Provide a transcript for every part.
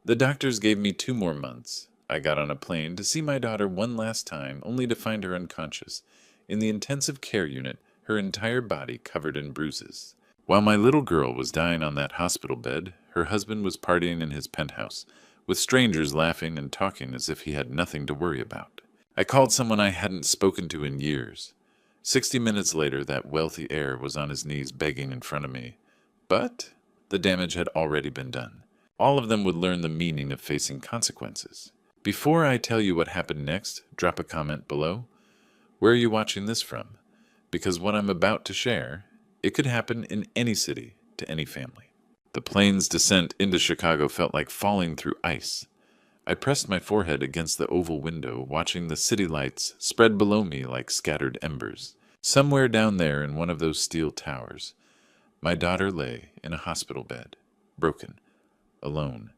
The doctors gave me 2 more months. I got on a plane to see my daughter one last time, only to find her unconscious, in the intensive care unit, her entire body covered in bruises. While my little girl was dying on that hospital bed, her husband was partying in his penthouse, with strangers laughing and talking as if he had nothing to worry about. I called someone I hadn't spoken to in years. 60 minutes later, that wealthy heir was on his knees begging in front of me. But the damage had already been done. All of them would learn the meaning of facing consequences. Before I tell you what happened next, drop a comment below. Where are you watching this from? Because what I'm about to share, it could happen in any city, to any family. The plane's descent into Chicago felt like falling through ice. I pressed my forehead against the oval window, watching the city lights spread below me like scattered embers. Somewhere down there in one of those steel towers, my daughter lay in a hospital bed, broken, alone.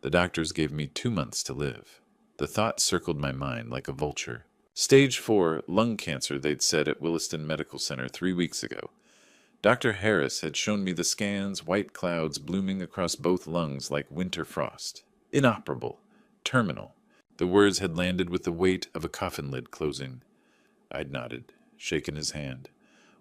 The doctors gave me 2 months to live. The thought circled my mind like a vulture. Stage 4 lung cancer, they'd said at Williston Medical Center 3 weeks ago. Dr. Harris had shown me the scans, white clouds blooming across both lungs like winter frost. Inoperable. Terminal. The words had landed with the weight of a coffin lid closing. I'd nodded, shaken his hand,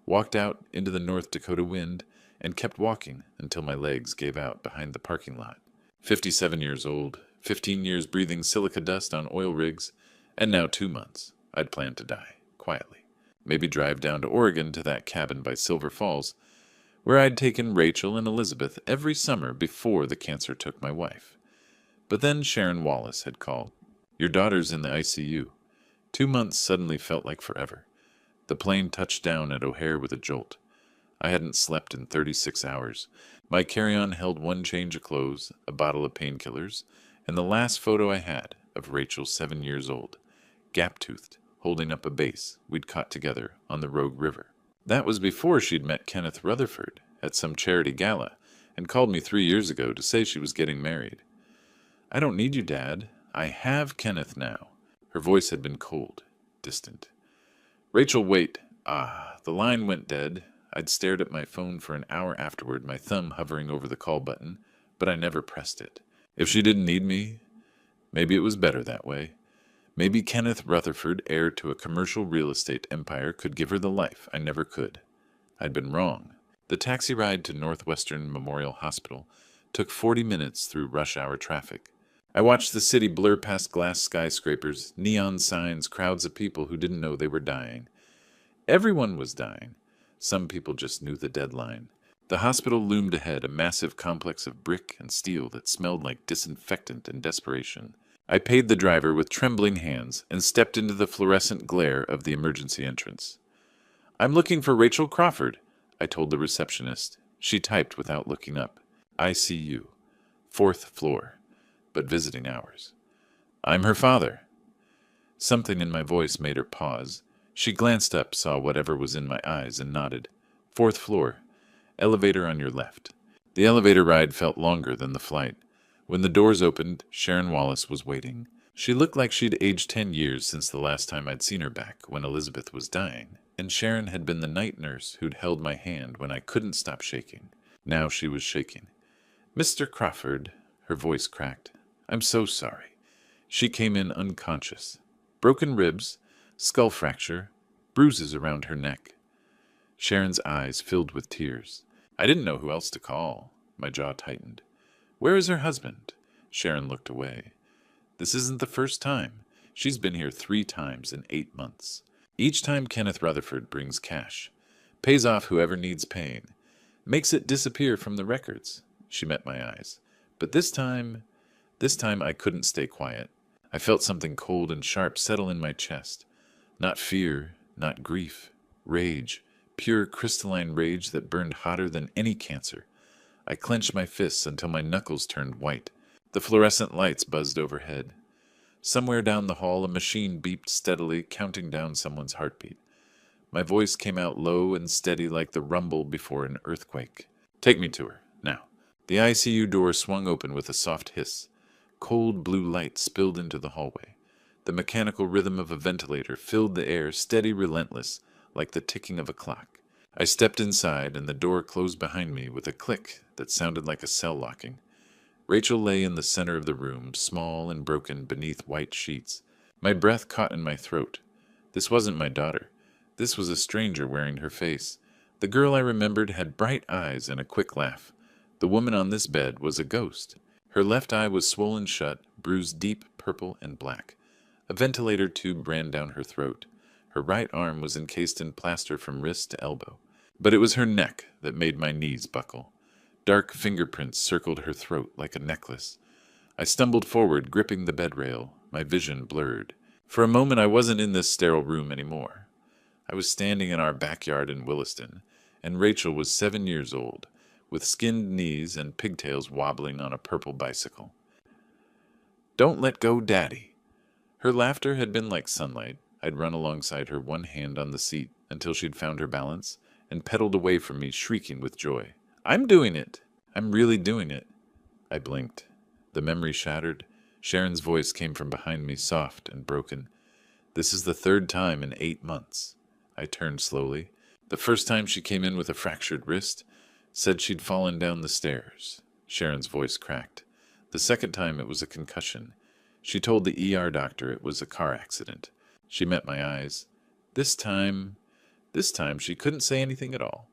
walked out into the North Dakota wind, and kept walking until my legs gave out behind the parking lot. 57 years old, 15 years breathing silica dust on oil rigs, and now 2 months. I'd planned to die, quietly. Maybe drive down to Oregon to that cabin by Silver Falls, where I'd taken Rachel and Elizabeth every summer before the cancer took my wife. But then Sharon Wallace had called. Your daughter's in the ICU. 2 months suddenly felt like forever. The plane touched down at O'Hare with a jolt. I hadn't slept in 36 hours. My carry-on held 1 change of clothes, a bottle of painkillers, and the last photo I had of Rachel 7 years old, gap-toothed, holding up a base we'd caught together on the Rogue River. That was before she'd met Kenneth Rutherford at some charity gala and called me 3 years ago to say she was getting married. I don't need you, Dad. I have Kenneth now. Her voice had been cold, distant. Rachel, wait. The line went dead. I'd stared at my phone for an hour afterward, my thumb hovering over the call button, but I never pressed it. If she didn't need me, maybe it was better that way. Maybe Kenneth Rutherford, heir to a commercial real estate empire, could give her the life I never could. I'd been wrong. The taxi ride to Northwestern Memorial Hospital took 40 minutes through rush hour traffic. I watched the city blur past glass skyscrapers, neon signs, crowds of people who didn't know they were dying. Everyone was dying. Some people just knew the deadline. The hospital loomed ahead, a massive complex of brick and steel that smelled like disinfectant and desperation. I paid the driver with trembling hands and stepped into the fluorescent glare of the emergency entrance. I'm looking for Rachel Crawford, I told the receptionist. She typed without looking up. ICU. 4th floor. But visiting hours. I'm her father. Something in my voice made her pause. She glanced up, saw whatever was in my eyes, and nodded. 4th floor. Elevator on your left. The elevator ride felt longer than the flight. When the doors opened, Sharon Wallace was waiting. She looked like she'd aged 10 years since the last time I'd seen her back, when Elizabeth was dying, and Sharon had been the night nurse who'd held my hand when I couldn't stop shaking. Now she was shaking. Mr. Crawford, her voice cracked. I'm so sorry. She came in unconscious. Broken ribs, skull fracture, bruises around her neck. Sharon's eyes filled with tears. I didn't know who else to call. My jaw tightened. Where is her husband? Sharon looked away. This isn't the first time. She's been here 3 times in 8 months. Each time Kenneth Rutherford brings cash. Pays off whoever needs paying. Makes it disappear from the records. She met my eyes. But this time I couldn't stay quiet. I felt something cold and sharp settle in my chest. Not fear, not grief. Rage. Pure crystalline rage that burned hotter than any cancer. I clenched my fists until my knuckles turned white. The fluorescent lights buzzed overhead. Somewhere down the hall, a machine beeped steadily, counting down someone's heartbeat. My voice came out low and steady like the rumble before an earthquake. Take me to her, now. The ICU door swung open with a soft hiss. Cold blue light spilled into the hallway. The mechanical rhythm of a ventilator filled the air, steady, relentless, like the ticking of a clock. I stepped inside, and the door closed behind me with a click that sounded like a cell locking. Rachel lay in the center of the room, small and broken beneath white sheets. My breath caught in my throat. This wasn't my daughter. This was a stranger wearing her face. The girl I remembered had bright eyes and a quick laugh. The woman on this bed was a ghost. Her left eye was swollen shut, bruised deep purple and black. A ventilator tube ran down her throat. Her right arm was encased in plaster from wrist to elbow. But it was her neck that made my knees buckle. Dark fingerprints circled her throat like a necklace. I stumbled forward, gripping the bed rail, my vision blurred. For a moment I wasn't in this sterile room anymore. I was standing in our backyard in Williston, and Rachel was 7 years old, with skinned knees and pigtails wobbling on a purple bicycle. "Don't let go, Daddy." Her laughter had been like sunlight. I'd run alongside her, one hand on the seat, until she'd found her balance, and pedaled away from me, shrieking with joy. "I'm doing it! I'm really doing it!" I blinked. The memory shattered. Sharon's voice came from behind me, soft and broken. "This is the third time in 8 months." I turned slowly. The first time she came in with a fractured wrist, said she'd fallen down the stairs. Sharon's voice cracked. The second time it was a concussion. She told the ER doctor it was a car accident. She met my eyes. This time she couldn't say anything at all.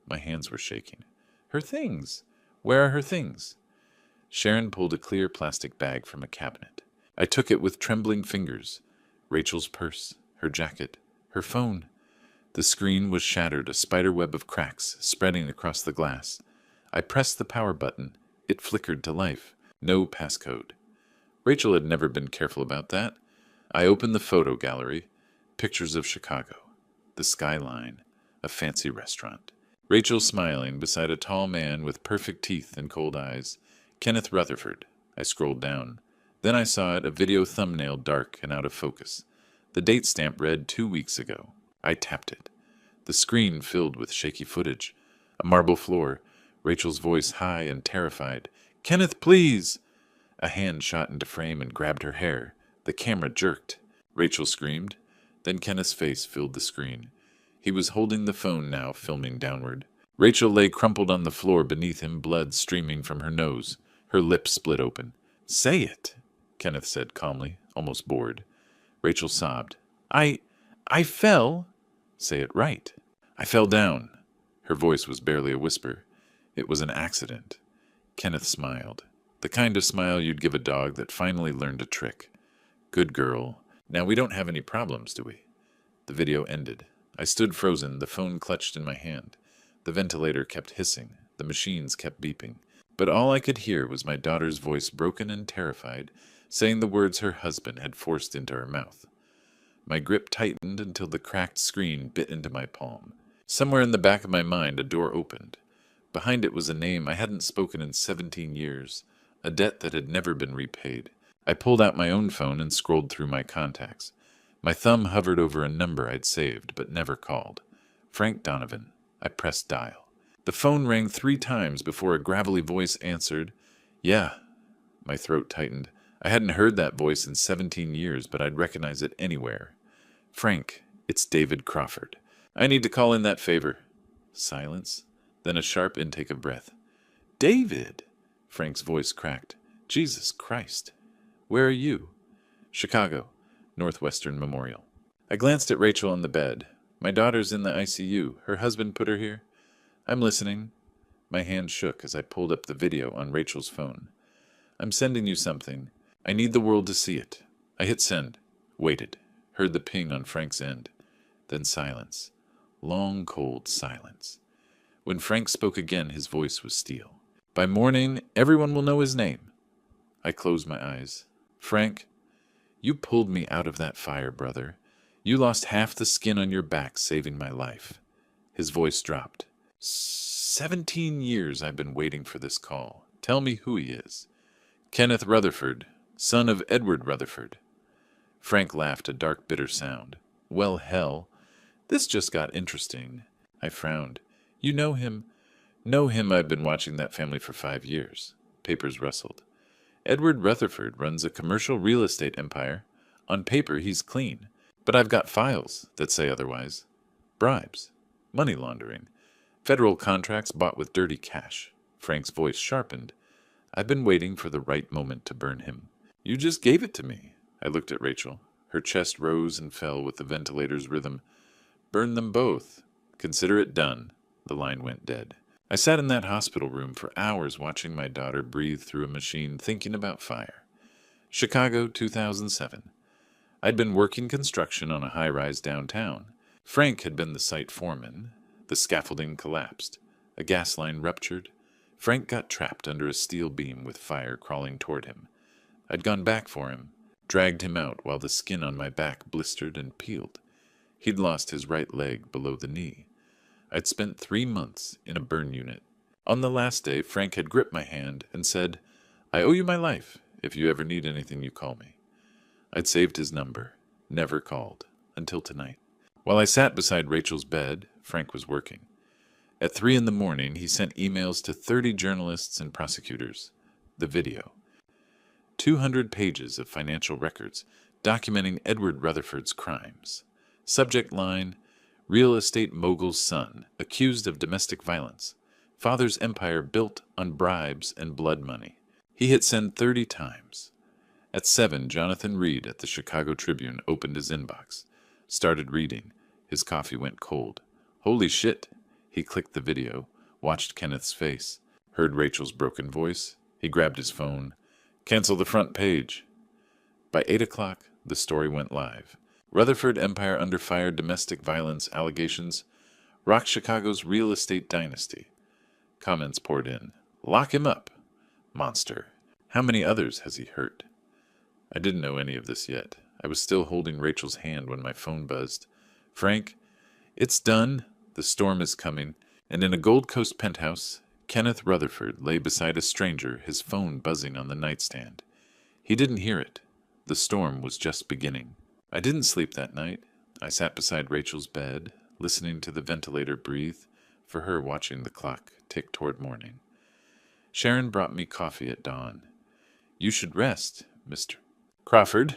My hands were shaking. "Her things! Where are her things?" Sharon pulled a clear plastic bag from a cabinet. I took it with trembling fingers. Rachel's purse, her jacket, her phone. The screen was shattered, a spiderweb of cracks spreading across the glass. I pressed the power button. It flickered to life. No passcode. Rachel had never been careful about that. I opened the photo gallery. Pictures of Chicago. The skyline. A fancy restaurant. Rachel smiling beside a tall man with perfect teeth and cold eyes. Kenneth Rutherford. I scrolled down. Then I saw it, a video thumbnail dark and out of focus. The date stamp read 2 weeks ago. I tapped it. The screen filled with shaky footage. A marble floor. Rachel's voice high and terrified. "Kenneth, please!" A hand shot into frame and grabbed her hair. The camera jerked. Rachel screamed. Then Kenneth's face filled the screen. He was holding the phone now, filming downward. Rachel lay crumpled on the floor beneath him, blood streaming from her nose. Her lips split open. "Say it," Kenneth said calmly, almost bored. Rachel sobbed. I fell." "Say it right." "I fell down." Her voice was barely a whisper. "It was an accident." Kenneth smiled. The kind of smile you'd give a dog that finally learned a trick. "Good girl. Now we don't have any problems, do we?" The video ended. I stood frozen, the phone clutched in my hand. The ventilator kept hissing. The machines kept beeping. But all I could hear was my daughter's voice, broken and terrified, saying the words her husband had forced into her mouth. My grip tightened until the cracked screen bit into my palm. Somewhere in the back of my mind, a door opened. Behind it was a name I hadn't spoken in 17 years, a debt that had never been repaid. I pulled out my own phone and scrolled through my contacts. My thumb hovered over a number I'd saved but never called. Frank Donovan. I pressed dial. The phone rang 3 times before a gravelly voice answered. "Yeah." My throat tightened. I hadn't heard that voice in 17 years, but I'd recognize it anywhere. "Frank, it's David Crawford. I need to call in that favor." Silence, then a sharp intake of breath. "David!" Frank's voice cracked. "Jesus Christ. Where are you?" "Chicago, Northwestern Memorial." I glanced at Rachel on the bed. "My daughter's in the ICU. Her husband put her here." "I'm listening." My hand shook as I pulled up the video on Rachel's phone. "I'm sending you something. I need the world to see it." I hit send. Waited. Heard the ping on Frank's end. Then silence. Long, cold silence. When Frank spoke again, his voice was steel. "By morning, everyone will know his name." I closed my eyes. "Frank, you pulled me out of that fire, brother. You lost half the skin on your back saving my life." His voice dropped. 17 years I've been waiting for this call. Tell me who he is." "Kenneth Rutherford, son of Edward Rutherford." Frank laughed, a dark, bitter sound. "Well, hell. This just got interesting." I frowned. "You know him?" "Know him. I've been watching that family for 5 years." Papers rustled. "Edward Rutherford runs a commercial real estate empire. On paper, he's clean. But I've got files that say otherwise. Bribes. Money laundering. Federal contracts bought with dirty cash." Frank's voice sharpened. I've been waiting for the right moment to burn him. You just gave it to me. I looked at Rachel. Her chest rose and fell with the ventilator's rhythm. Burn them both. Consider it done. The line went dead. I sat in that hospital room for hours watching my daughter breathe through a machine, thinking about fire. Chicago, 2007. I'd been working construction on a high-rise downtown. Frank had been the site foreman. The scaffolding collapsed. A gas line ruptured. Frank got trapped under a steel beam with fire crawling toward him. I'd gone back for him, dragged him out while the skin on my back blistered and peeled. He'd lost his right leg below the knee. I'd spent 3 months in a burn unit. On the last day, Frank had gripped my hand and said, "I owe you my life. If you ever need anything, you call me." I'd saved his number, never called, until tonight. While I sat beside Rachel's bed, Frank was working. At 3 a.m, he sent emails to 30 journalists and prosecutors. The video. 200 pages of financial records documenting Edward Rutherford's crimes. Subject line, real estate mogul's son, accused of domestic violence. Father's empire built on bribes and blood money. He hit send 30 times. At 7, Jonathan Reed at the Chicago Tribune opened his inbox. Started reading. His coffee went cold. Holy shit! He clicked the video, watched Kenneth's face, heard Rachel's broken voice. He grabbed his phone. Cancel the front page. By 8 o'clock, the story went live. Rutherford Empire under fire, domestic violence allegations. Rock Chicago's real estate dynasty. Comments poured in. Lock him up. Monster. How many others has he hurt? I didn't know any of this yet. I was still holding Rachel's hand when my phone buzzed. Frank, it's done. The storm is coming. And in a Gold Coast penthouse, Kenneth Rutherford lay beside a stranger, his phone buzzing on the nightstand. He didn't hear it. The storm was just beginning. I didn't sleep that night. I sat beside Rachel's bed, listening to the ventilator breathe, for her watching the clock tick toward morning. Sharon brought me coffee at dawn. You should rest, Mr. Crawford.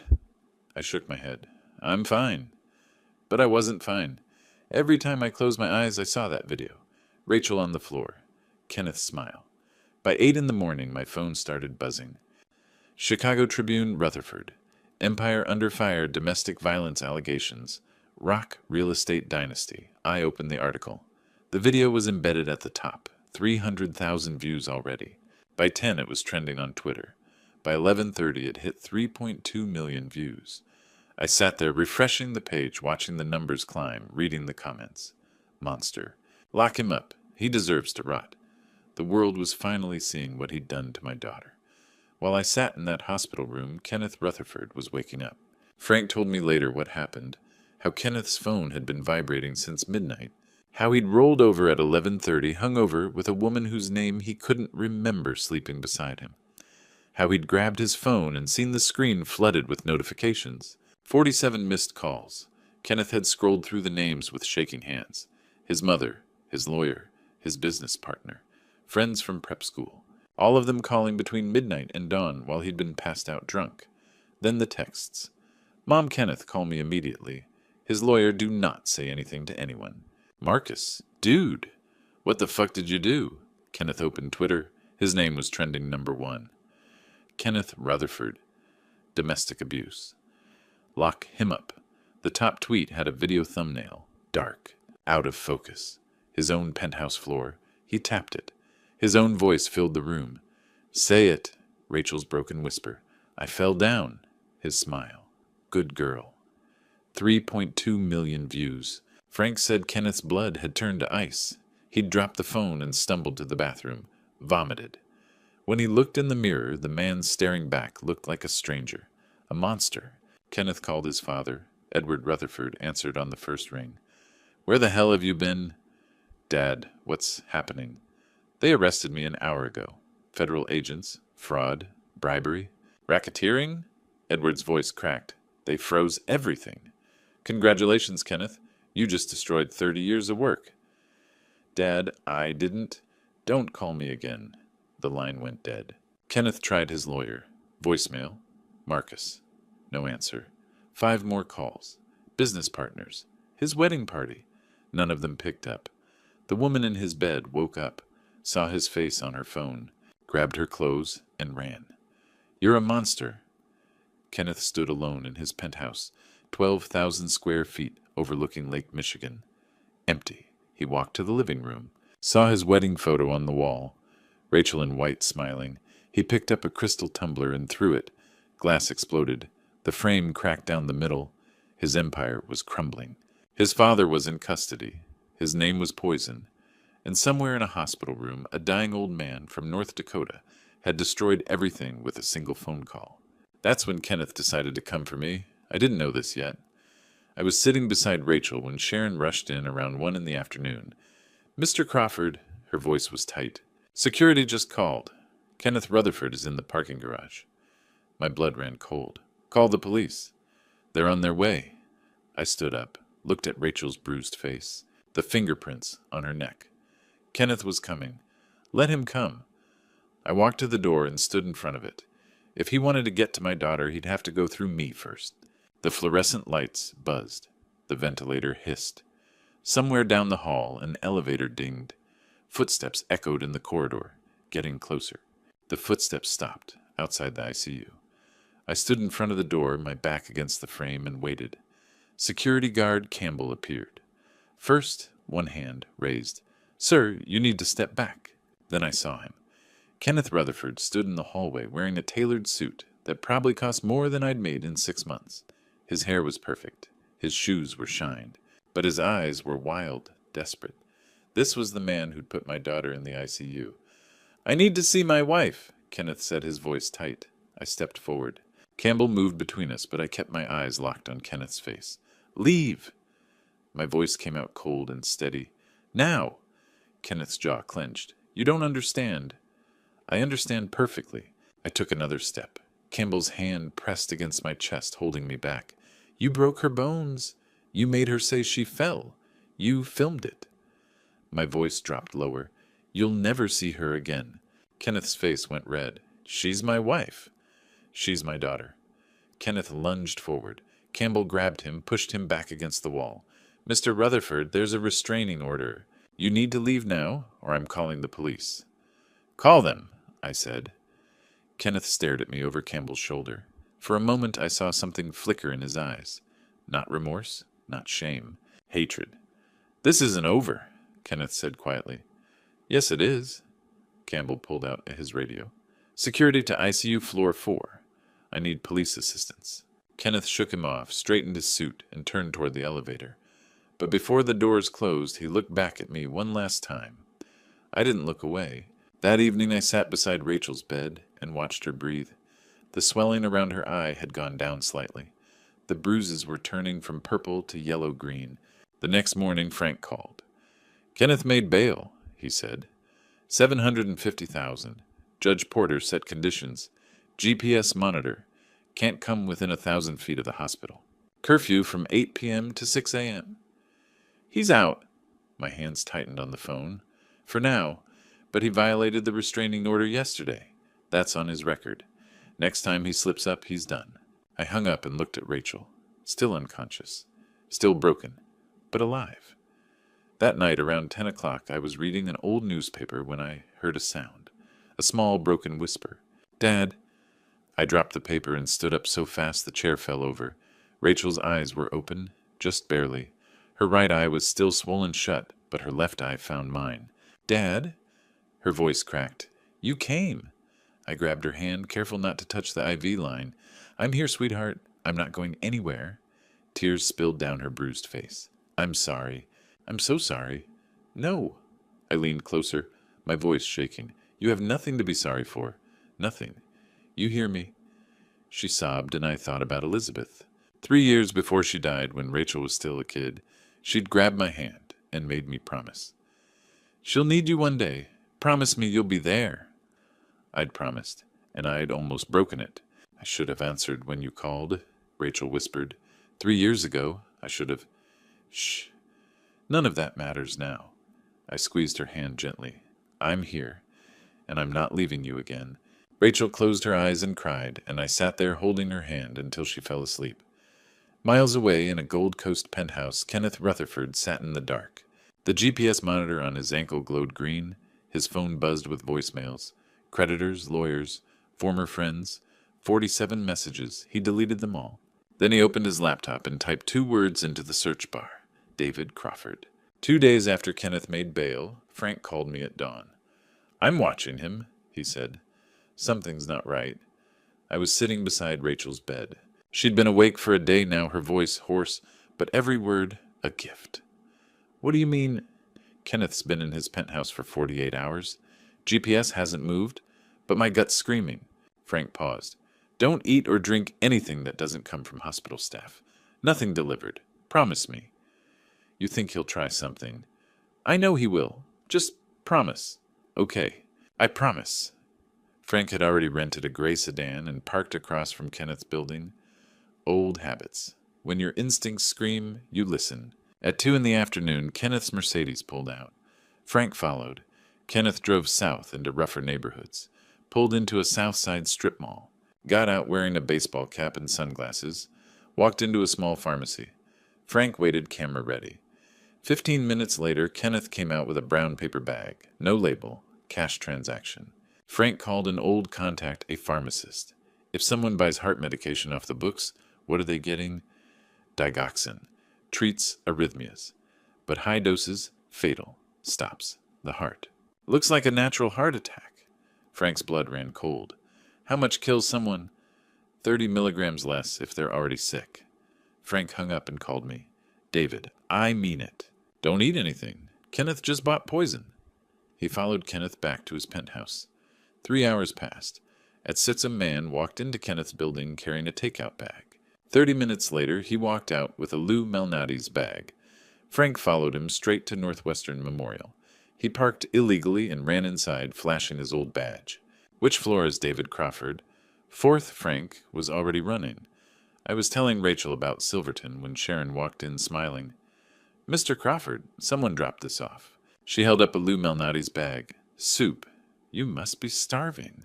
I shook my head. I'm fine. But I wasn't fine. Every time I closed my eyes, I saw that video. Rachel on the floor. Kenneth's smile. By 8 a.m, my phone started buzzing. Chicago Tribune, Rutherford. Empire under fire, domestic violence allegations. Rock real estate dynasty. I opened the article. The video was embedded at the top. 300,000 views already. By 10, it was trending on Twitter. By 11:30, it hit 3.2 million views. I sat there refreshing the page, watching the numbers climb, reading the comments. Monster. Lock him up. He deserves to rot. The world was finally seeing what he'd done to my daughter. While I sat in that hospital room, Kenneth Rutherford was waking up. Frank told me later what happened, how Kenneth's phone had been vibrating since midnight, how he'd rolled over at 11:30, hungover, with a woman whose name he couldn't remember sleeping beside him, how he'd grabbed his phone and seen the screen flooded with notifications. 47 missed calls. Kenneth had scrolled through the names with shaking hands. His mother, his lawyer, his business partner, friends from prep school, all of them calling between midnight and dawn while he'd been passed out drunk. Then the texts. Mom, Kenneth, call me immediately. His lawyer, do not say anything to anyone. Marcus, dude, what the fuck did you do? Kenneth opened Twitter. His name was trending #1. Kenneth Rutherford. Domestic abuse. Lock him up. The top tweet had a video thumbnail. Dark. Out of focus. His own penthouse floor. He tapped it. His own voice filled the room. Say it. Rachel's broken whisper. I fell down. His smile. Good girl. 3.2 million views. Frank said Kenneth's blood had turned to ice. He'd dropped the phone and stumbled to the bathroom. Vomited. When he looked in the mirror, the man staring back looked like a stranger. A monster. Kenneth called his father. Edward Rutherford answered on the first ring. Where the hell have you been? Dad, what's happening? They arrested me an hour ago. Federal agents, fraud, bribery, racketeering? Edward's voice cracked. They froze everything. Congratulations, Kenneth. You just destroyed 30 years of work. Dad, I didn't. Don't call me again. The line went dead. Kenneth tried his lawyer. Voicemail. Marcus. No answer. 5 more calls. Business partners. His wedding party. None of them picked up. The woman in his bed woke up, saw his face on her phone, grabbed her clothes, and ran. "You're a monster." Kenneth stood alone in his penthouse, 12,000 square feet overlooking Lake Michigan. Empty. He walked to the living room, saw his wedding photo on the wall, Rachel in white smiling. He picked up a crystal tumbler and threw it. Glass exploded. The frame cracked down the middle. His empire was crumbling. His father was in custody. His name was Poison. And somewhere in a hospital room, a dying old man from North Dakota had destroyed everything with a single phone call. That's when Kenneth decided to come for me. I didn't know this yet. I was sitting beside Rachel when Sharon rushed in around 1 in the afternoon. "Mr. Crawford," her voice was tight. "Security just called. Kenneth Rutherford is in the parking garage." My blood ran cold. "Call the police." "They're on their way." I stood up, looked at Rachel's bruised face, the fingerprints on her neck. Kenneth was coming. Let him come. I walked to the door and stood in front of it. If he wanted to get to my daughter, he'd have to go through me first. The fluorescent lights buzzed. The ventilator hissed. Somewhere down the hall, an elevator dinged. Footsteps echoed in the corridor, getting closer. The footsteps stopped, outside the ICU. I stood in front of the door, my back against the frame, and waited. Security guard Campbell appeared. First, one hand raised. "Sir, you need to step back." Then I saw him. Kenneth Rutherford stood in the hallway wearing a tailored suit that probably cost more than I'd made in 6 months. His hair was perfect. His shoes were shined. But his eyes were wild, desperate. This was the man who'd put my daughter in the ICU. "I need to see my wife," Kenneth said, his voice tight. I stepped forward. Campbell moved between us, but I kept my eyes locked on Kenneth's face. "Leave!" My voice came out cold and steady. "Now!" Kenneth's jaw clenched. "You don't understand." "I understand perfectly." I took another step. Campbell's hand pressed against my chest, holding me back. "You broke her bones. You made her say she fell. You filmed it." My voice dropped lower. "You'll never see her again." Kenneth's face went red. "She's my wife." "She's my daughter." Kenneth lunged forward. Campbell grabbed him, pushed him back against the wall. "Mr. Rutherford, there's a restraining order. You need to leave now, or I'm calling the police." "Call them," I said. Kenneth stared at me over Campbell's shoulder. For a moment I saw something flicker in his eyes. Not remorse, not shame. Hatred. "This isn't over," Kenneth said quietly. "Yes, it is." Campbell pulled out his radio. "Security to ICU floor 4. I need police assistance." Kenneth shook him off, straightened his suit, and turned toward the elevator. But before the doors closed, he looked back at me one last time. I didn't look away. That evening I sat beside Rachel's bed and watched her breathe. The swelling around her eye had gone down slightly. The bruises were turning from purple to yellow-green. The next morning Frank called. "Kenneth made bail," he said. $750,000. Judge Porter set conditions. GPS monitor. Can't come within 1,000 feet of the hospital. Curfew from 8 p.m. to 6 a.m. "He's out." My hands tightened on the phone. "For now. But he violated the restraining order yesterday. That's on his record. Next time he slips up, he's done." I hung up and looked at Rachel. Still unconscious. Still broken. But alive. That night, around 10 o'clock, I was reading an old newspaper when I heard a sound. A small, broken whisper. "Dad." I dropped the paper and stood up so fast the chair fell over. Rachel's eyes were open, just barely. Her right eye was still swollen shut, but her left eye found mine. "Dad?" Her voice cracked. "You came." I grabbed her hand, careful not to touch the IV line. "I'm here, sweetheart. I'm not going anywhere." Tears spilled down her bruised face. "I'm sorry. I'm so sorry." "No." I leaned closer, my voice shaking. "You have nothing to be sorry for. Nothing. You hear me?" She sobbed, and I thought about Elizabeth. 3 years before she died, when Rachel was still a kid, she'd grabbed my hand and made me promise. "She'll need you one day. Promise me you'll be there." I'd promised, and I'd almost broken it. "I should have answered when you called," Rachel whispered. 3 years ago, I should have... Shh. None of that matters now. I squeezed her hand gently. "I'm here, and I'm not leaving you again." Rachel closed her eyes and cried, and I sat there holding her hand until she fell asleep. Miles away in a Gold Coast penthouse, Kenneth Rutherford sat in the dark. The GPS monitor on his ankle glowed green. His phone buzzed with voicemails. Creditors, lawyers, former friends, 47 messages. He deleted them all. Then he opened his laptop and typed 2 words into the search bar. David Crawford. 2 days after Kenneth made bail, Frank called me at dawn. "I'm watching him," he said. "Something's not right." I was sitting beside Rachel's bed. She'd been awake for a day now, her voice hoarse, but every word a gift. "What do you mean?" "Kenneth's been in his penthouse for 48 hours. GPS hasn't moved, but my gut's screaming." Frank paused. "Don't eat or drink anything that doesn't come from hospital staff. Nothing delivered. Promise me." "You think he'll try something?" "I know he will. Just promise." "Okay, I promise." Frank had already rented a gray sedan and parked across from Kenneth's building. Old habits. When your instincts scream, you listen. At 2 in the afternoon, Kenneth's Mercedes pulled out. Frank followed. Kenneth drove south into rougher neighborhoods, pulled into a south side strip mall, got out wearing a baseball cap and sunglasses, walked into a small pharmacy. Frank waited camera ready. 15 minutes later, Kenneth came out with a brown paper bag, no label, cash transaction. Frank called an old contact, a pharmacist. If someone buys heart medication off the books, what are they getting? Digoxin. Treats arrhythmias. But high doses, fatal. Stops the heart. "Looks like a natural heart attack." Frank's blood ran cold. "How much kills someone?" 30 milligrams less if they're already sick." Frank hung up and called me. "David, I mean it. Don't eat anything. Kenneth just bought poison." He followed Kenneth back to his penthouse. 3 hours passed. At 6, a man walked into Kenneth's building carrying a takeout bag. 30 minutes later, he walked out with a Lou Malnati's bag. Frank followed him straight to Northwestern Memorial. He parked illegally and ran inside, flashing his old badge. "Which floor is David Crawford?" 4th. Frank was already running. I was telling Rachel about Silverton when Sharon walked in smiling. "Mr. Crawford, someone dropped this off." She held up a Lou Malnati's bag. "Soup. You must be starving."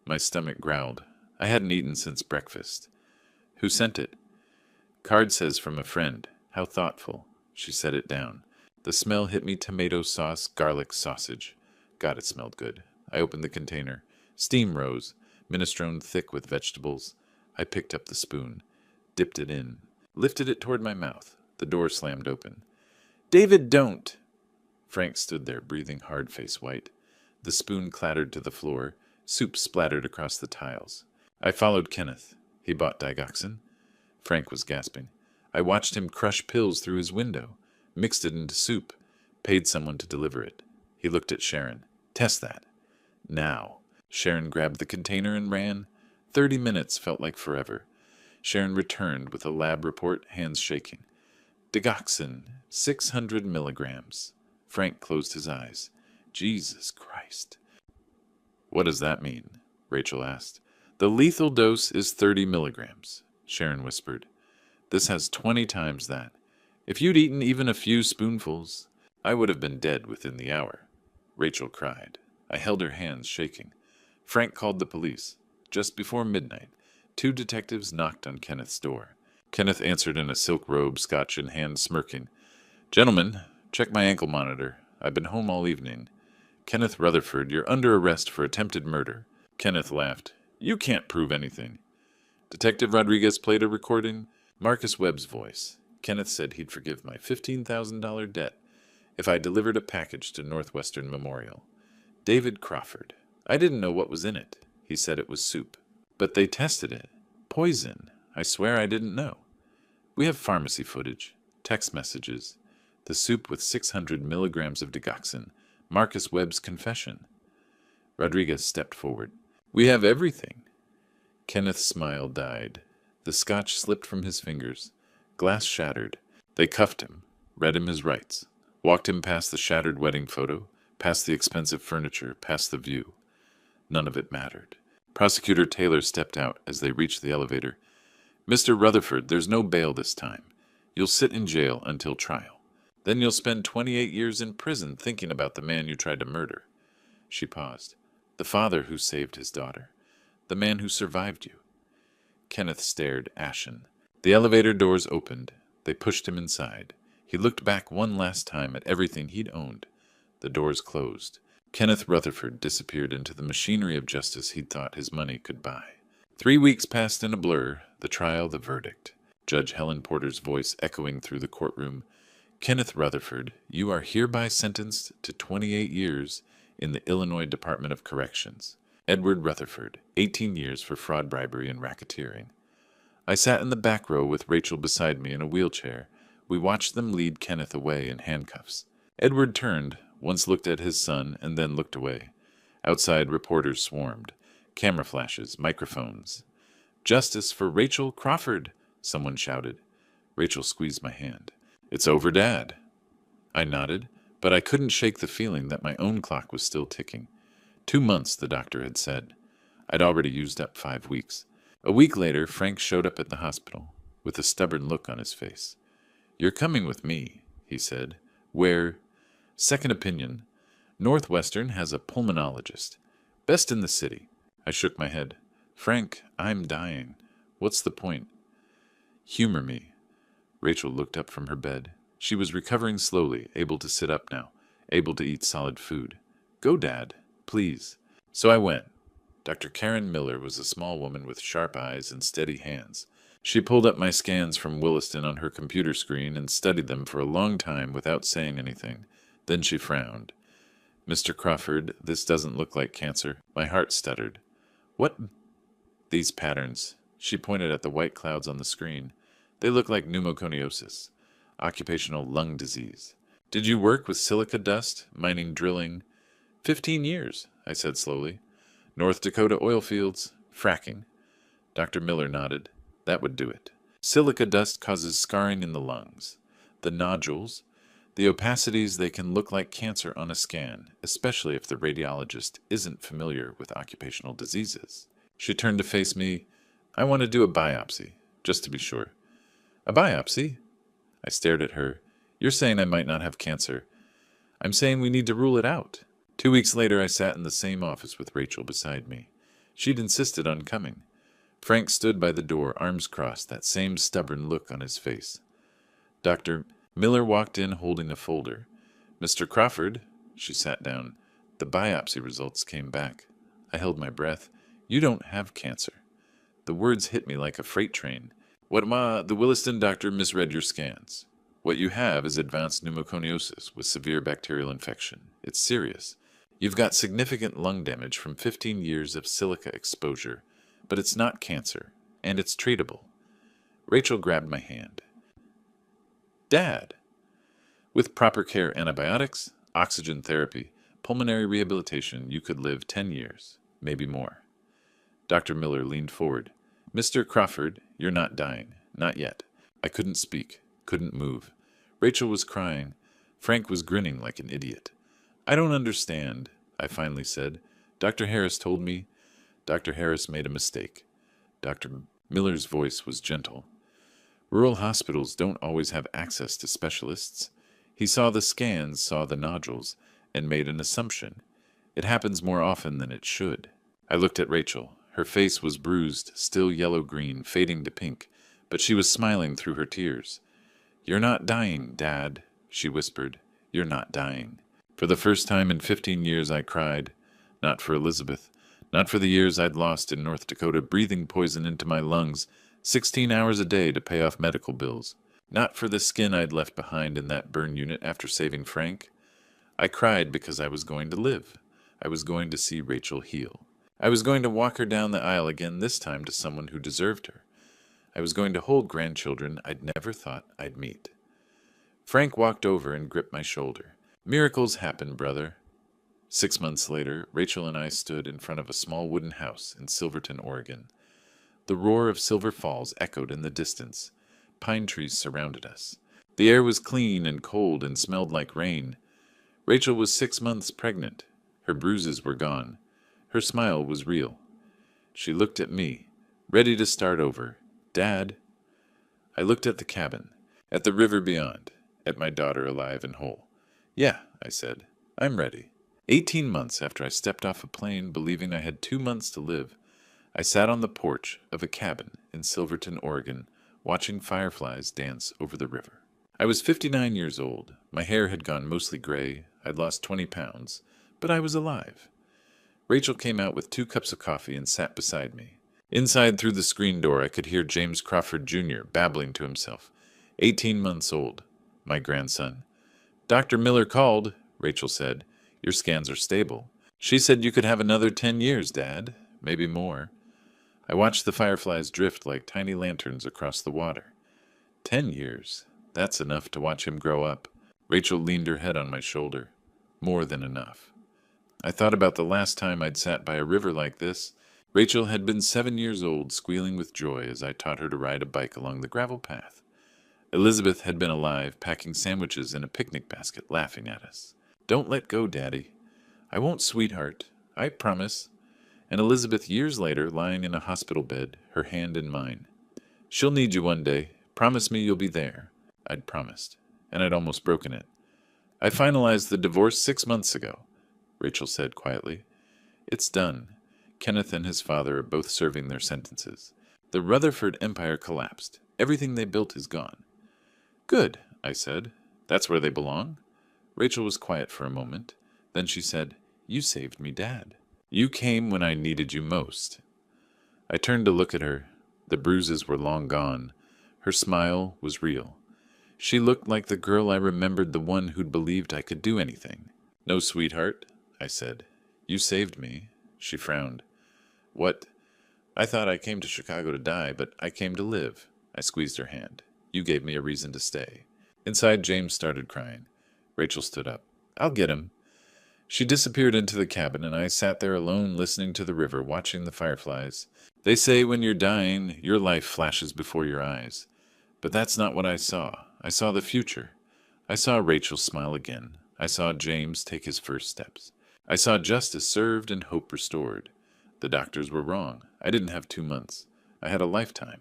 My stomach growled. I hadn't eaten since breakfast. "Who sent it?" "Card says from a friend. How thoughtful." She set it down. The smell hit me: tomato sauce, garlic, sausage. God, it smelled good. I opened the container. Steam rose, minestrone thick with vegetables. I picked up the spoon, dipped it in, lifted it toward my mouth. The door slammed open. "David, don't!" Frank stood there, breathing hard, face white. The spoon clattered to the floor. Soup splattered across the tiles. I followed Kenneth. He bought digoxin. Frank was gasping. I watched him crush pills through his window, mixed it into soup, paid someone to deliver it. He looked at Sharon. "Test that." "Now." Sharon grabbed the container and ran. 30 minutes felt like forever. Sharon returned with a lab report, hands shaking. "Digoxin, 600 milligrams." Frank closed his eyes. "Jesus Christ." "What does that mean?" Rachel asked. "The lethal dose is 30 milligrams," Sharon whispered. "This has 20 times that. If you'd eaten even a few spoonfuls, I would have been dead within the hour." Rachel cried. I held her hands, shaking. Frank called the police. Just before midnight, 2 detectives knocked on Kenneth's door. Kenneth answered in a silk robe, scotch in hand, smirking. "Gentlemen, check my ankle monitor. I've been home all evening. Kenneth Rutherford, you're under arrest for attempted murder." Kenneth laughed. "You can't prove anything." Detective Rodriguez played a recording. Marcus Webb's voice. Kenneth said he'd forgive my $15,000 debt if I delivered a package to Northwestern Memorial. David Crawford. I didn't know what was in it. He said it was soup. But they tested it. Poison. I swear I didn't know. We have pharmacy footage, text messages, the soup with 600 milligrams of digoxin, Marcus Webb's confession. Rodriguez stepped forward. "We have everything." Kenneth's smile died. The scotch slipped from his fingers. Glass shattered. They cuffed him, read him his rights, walked him past the shattered wedding photo, past the expensive furniture, past the view. None of it mattered. Prosecutor Taylor stepped out as they reached the elevator. "Mr. Rutherford, there's no bail this time. You'll sit in jail until trial. Then you'll spend 28 years in prison thinking about the man you tried to murder." She paused. "The father who saved his daughter. The man who survived you." Kenneth stared, ashen. The elevator doors opened. They pushed him inside. He looked back one last time at everything he'd owned. The doors closed. Kenneth Rutherford disappeared into the machinery of justice he'd thought his money could buy. 3 weeks passed in a blur, the trial, the verdict. Judge Helen Porter's voice echoing through the courtroom. Kenneth Rutherford, you are hereby sentenced to 28 years in the Illinois Department of Corrections. Edward Rutherford, 18 years for fraud, bribery, and racketeering. I sat in the back row with Rachel beside me in a wheelchair. We watched them lead Kenneth away in handcuffs. Edward turned, once looked at his son, and then looked away. Outside, reporters swarmed. Camera flashes, microphones. "Justice for Rachel Crawford," someone shouted. Rachel squeezed my hand. "It's over, Dad." I nodded, but I couldn't shake the feeling that my own clock was still ticking. 2 months, the doctor had said. I'd already used up 5 weeks. A week later, Frank showed up at the hospital, with a stubborn look on his face. "You're coming with me," he said. "Where?" "Second opinion. Northwestern has a pulmonologist. Best in the city." I shook my head. "Frank, I'm dying. What's the point?" "Humor me." Rachel looked up from her bed. She was recovering slowly, able to sit up now, able to eat solid food. "Go, Dad, please." So I went. Dr. Karen Miller was a small woman with sharp eyes and steady hands. She pulled up my scans from Williston on her computer screen and studied them for a long time without saying anything. Then she frowned. "Mr. Crawford, this doesn't look like cancer." My heart stuttered. "What?" "These patterns." She pointed at the white clouds on the screen. "They look like pneumoconiosis, occupational lung disease." "Did you work with silica dust, mining, drilling?" 15 years, I said slowly. "North Dakota oil fields, fracking." Dr. Miller nodded. "That would do it. Silica dust causes scarring in the lungs. The nodules, the opacities, they can look like cancer on a scan, especially if the radiologist isn't familiar with occupational diseases." She turned to face me. "I want to do a biopsy, just to be sure." "A biopsy?" I stared at her. "You're saying I might not have cancer." "I'm saying we need to rule it out." 2 weeks later, I sat in the same office with Rachel beside me. She'd insisted on coming. Frank stood by the door, arms crossed, that same stubborn look on his face. Dr. Miller walked in holding a folder. "Mr. Crawford," she sat down. The biopsy results came back. I held my breath. "You don't have cancer." The words hit me like a freight train. The Williston doctor misread your scans. What you have is advanced pneumoconiosis with severe bacterial infection. It's serious. You've got significant lung damage from 15 years of silica exposure, but it's not cancer, and it's treatable." Rachel grabbed my hand. "Dad, with proper care, antibiotics, oxygen therapy, pulmonary rehabilitation, you could live 10 years, maybe more." Dr. Miller leaned forward. "Mr. Crawford, you're not dying. Not yet." I couldn't speak, couldn't move. Rachel was crying. Frank was grinning like an idiot. "I don't understand," I finally said. "Dr. Harris told me." "Dr. Harris made a mistake." Dr. Miller's voice was gentle. "Rural hospitals don't always have access to specialists. He saw the scans, saw the nodules, and made an assumption. It happens more often than it should." I looked at Rachel. Her face was bruised, still yellow-green, fading to pink, but she was smiling through her tears. "You're not dying, Dad," she whispered. "You're not dying." For the first time in 15 years I cried. Not for Elizabeth. Not for the years I'd lost in North Dakota breathing poison into my lungs, 16 hours a day to pay off medical bills. Not for the skin I'd left behind in that burn unit after saving Frank. I cried because I was going to live. I was going to see Rachel heal. I was going to walk her down the aisle again, this time to someone who deserved her. I was going to hold grandchildren I'd never thought I'd meet. Frank walked over and gripped my shoulder. "Miracles happen, brother." 6 months later, Rachel and I stood in front of a small wooden house in Silverton, Oregon. The roar of Silver Falls echoed in the distance. Pine trees surrounded us. The air was clean and cold and smelled like rain. Rachel was 6 months pregnant. Her bruises were gone. Her smile was real. She looked at me, ready to start over. "Dad." I looked at the cabin, at the river beyond, at my daughter alive and whole. "Yeah," I said, "I'm ready." 18 months after I stepped off a plane believing I had 2 months to live, I sat on the porch of a cabin in Silverton, Oregon, watching fireflies dance over the river. I was 59 years old. My hair had gone mostly gray. I'd lost 20 pounds. but I was alive. Rachel came out with 2 cups of coffee and sat beside me. Inside through the screen door, I could hear James Crawford Jr. babbling to himself. 18 months old, my grandson. Dr. Miller called, Rachel said. Your scans are stable. She said you could have another 10 years, Dad. Maybe more. I watched the fireflies drift like tiny lanterns across the water. 10 years. That's enough to watch him grow up. Rachel leaned her head on my shoulder. More than enough. I thought about the last time I'd sat by a river like this. Rachel had been 7 years old, squealing with joy as I taught her to ride a bike along the gravel path. Elizabeth had been alive, packing sandwiches in a picnic basket, laughing at us. Don't let go, Daddy. I won't, sweetheart. I promise. And Elizabeth, years later, lying in a hospital bed, her hand in mine. She'll need you one day. Promise me you'll be there. I'd promised, and I'd almost broken it. I finalized the divorce 6 months ago, Rachel said quietly. It's done. Kenneth and his father are both serving their sentences. The Rutherford empire collapsed. Everything they built is gone. Good, I said. That's where they belong. Rachel was quiet for a moment. Then she said, You saved me, Dad. You came when I needed you most. I turned to look at her. The bruises were long gone. Her smile was real. She looked like the girl I remembered, the one who'd believed I could do anything. No, sweetheart, I said. You saved me. She frowned. What? I thought I came to Chicago to die, but I came to live. I squeezed her hand. You gave me a reason to stay. Inside, James started crying. Rachel stood up. I'll get him. She disappeared into the cabin, and I sat there alone listening to the river, watching the fireflies. They say when you're dying, your life flashes before your eyes. But that's not what I saw. I saw the future. I saw Rachel smile again. I saw James take his first steps. I saw justice served and hope restored. The doctors were wrong. I didn't have 2 months. I had a lifetime.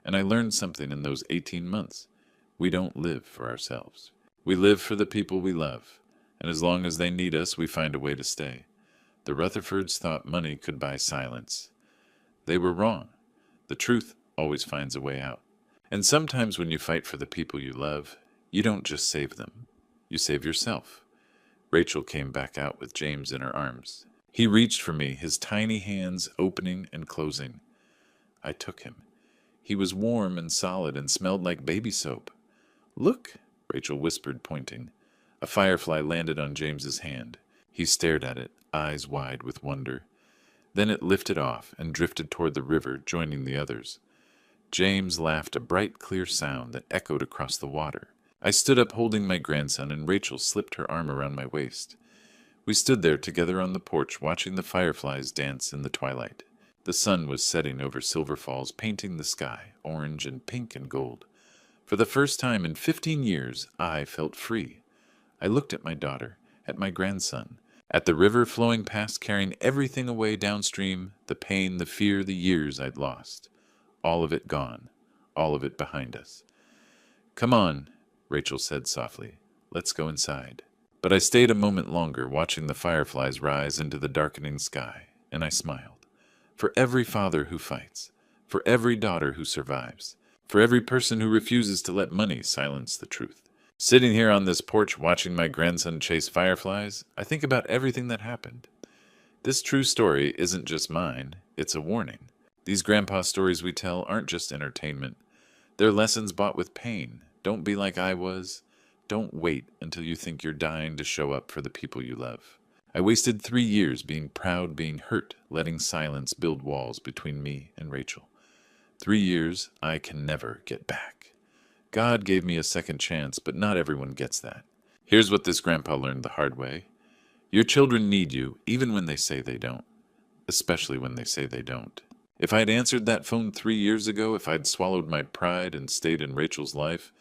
And I learned something in those 18 months. We don't live for ourselves. We live for the people we love. And as long as they need us, we find a way to stay. The Rutherfords thought money could buy silence. They were wrong. The truth always finds a way out. And sometimes when you fight for the people you love, you don't just save them. You save yourself. Rachel came back out with James in her arms. He reached for me, his tiny hands opening and closing. I took him. He was warm and solid and smelled like baby soap. Look, Rachel whispered, pointing. A firefly landed on James's hand. He stared at it, eyes wide with wonder. Then it lifted off and drifted toward the river, joining the others. James laughed, a bright, clear sound that echoed across the water. I stood up holding my grandson, and Rachel slipped her arm around my waist. We stood there together on the porch, watching the fireflies dance in the twilight. The sun was setting over Silver Falls, painting the sky, orange and pink and gold. For the first time in 15 years, I felt free. I looked at my daughter, at my grandson, at the river flowing past, carrying everything away downstream, the pain, the fear, the years I'd lost. All of it gone, all of it behind us. Come on, Rachel said softly. Let's go inside. But I stayed a moment longer, watching the fireflies rise into the darkening sky, and I smiled. For every father who fights, for every daughter who survives, for every person who refuses to let money silence the truth. Sitting here on this porch watching my grandson chase fireflies, I think about everything that happened. This true story isn't just mine, it's a warning. These grandpa stories we tell aren't just entertainment. They're lessons bought with pain. Don't be like I was. Don't wait until you think you're dying to show up for the people you love. I wasted 3 years being proud, being hurt, letting silence build walls between me and Rachel. 3 years I can never get back. God gave me a second chance, but not everyone gets that. Here's what this grandpa learned the hard way. Your children need you, even when they say they don't. Especially when they say they don't. If I'd answered that phone 3 years ago, if I'd swallowed my pride and stayed in Rachel's life,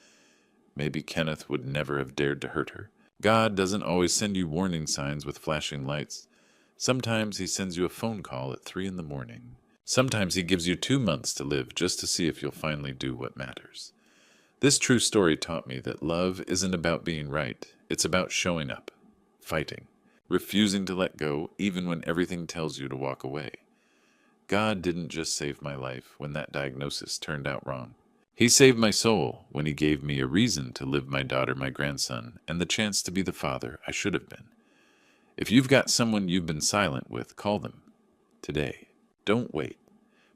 maybe Kenneth would never have dared to hurt her. God doesn't always send you warning signs with flashing lights. Sometimes he sends you a phone call at 3 a.m. Sometimes he gives you 2 months to live just to see if you'll finally do what matters. This true story taught me that love isn't about being right. It's about showing up, fighting, refusing to let go even when everything tells you to walk away. God didn't just save my life when that diagnosis turned out wrong. He saved my soul when he gave me a reason to live my daughter, my grandson, and the chance to be the father I should have been. If you've got someone you've been silent with, call them today. Don't wait.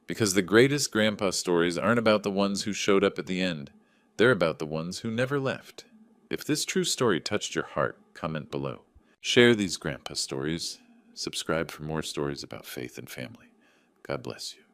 Because the greatest grandpa stories aren't about the ones who showed up at the end. They're about the ones who never left. If this true story touched your heart, comment below. Share these grandpa stories. Subscribe for more stories about faith and family. God bless you.